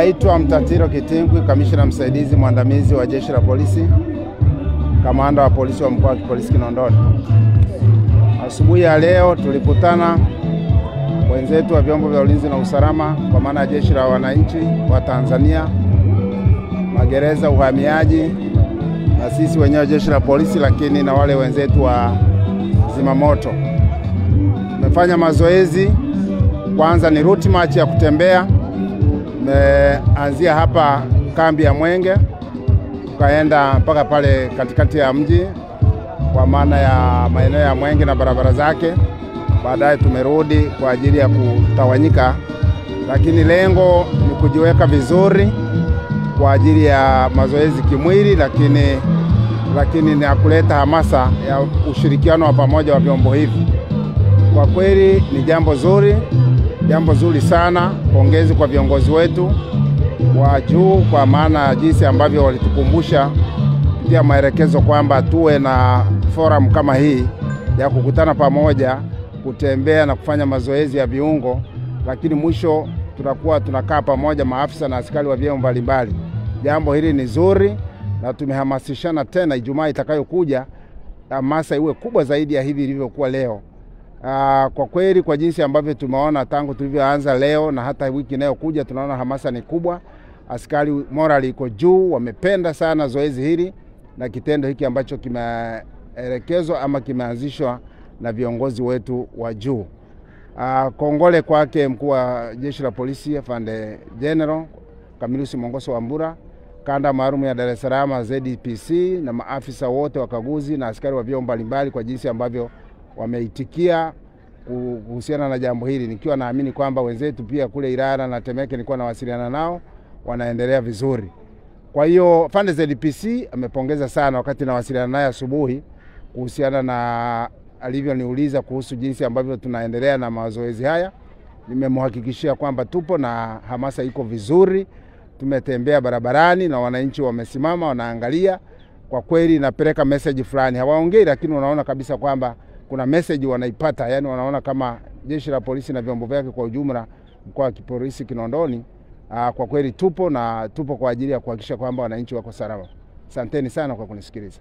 Naitwa Mtatiro Kitingwi, kamishna msaidizi mwandamizi wa Jeshi la Polisi, kamanda wa polisi wa mkoa wa Polisi Kinondoni. Asubuhi ya leo tulikutana wenzetu wa vyombo vya ulinzi na usalama, kwa maana ya Jeshi la Wananchi wa Tanzania, magereza, uhamiaji, na sisi wenyewe Jeshi la Polisi, lakini na wale wenzetu wa zimamoto. Tumefanya mazoezi. Kwanza ni route march ya kutembea. Tumeanzia hapa kambi ya Mwenge, tukaenda mpaka pale katikati ya mji, kwa maana ya maeneo ya Mwenge na barabara zake. Baadaye tumerudi kwa ajili ya kutawanyika, lakini lengo ni kujiweka vizuri kwa ajili ya mazoezi kimwili, lakini ni kuleta hamasa ya ushirikiano wa pamoja wa vyombo hivi. Kwa kweli ni jambo zuri sana. Pongezi kwa viongozi wetu wa juu, kwa maana jinsi ambavyo walitukumbusha kupitia maelekezo kwamba tuwe na forum kama hii ya kukutana pamoja, kutembea na kufanya mazoezi ya viungo, lakini mwisho tunakaa pamoja, maafisa na askari wa vyombo mbalimbali. Jambo hili ni zuri na tumehamasishana tena Ijumaa itakayokuja hamasa iwe kubwa zaidi ya hivi ilivyokuwa leo. Kwa kweli kwa jinsi ambavyo tumeona tangu tulivyoanza leo na hata wiki inayokuja, tunaona hamasa ni kubwa. Askari morali iko juu, wamependa sana zoezi hili na kitendo hiki ambacho kimeelekezwa ama kimeanzishwa na viongozi wetu wa juu. Kongole kwake mkuu wa Jeshi la Polisi Afande General Camillus Mongoso Wambura, kanda maalum ya Dar es Salaam ZDPC, na maafisa wote wakaguzi na askari wa vyombo mbalimbali kwa jinsi ambavyo wameitikia kuhusiana na jambo hili. Nikiwa naamini kwamba wenzetu pia kule Ilala na Temeke nilikuwa nawasiliana nao, wanaendelea vizuri. Kwa hiyo Afande ZDPC amepongeza sana wakati nawasiliana naye asubuhi kuhusiana na alivyoniuliza kuhusu jinsi ambavyo tunaendelea na mazoezi haya. Nimemhakikishia kwamba tupo na hamasa iko vizuri. Tumetembea barabarani na wananchi wamesimama wanaangalia. Kwa kweli inapeleka message fulani. Hawaongei, lakini unaona kabisa kwamba kuna message wanaipata, yani wanaona kama Jeshi la Polisi na vyombo vyake kwa ujumla, mkoa wa Polisi Kinondoni, kwa kweli tupo kwa ajili ya kuhakikisha kwamba wananchi wako salama. Asanteni sana kwa kunisikiliza.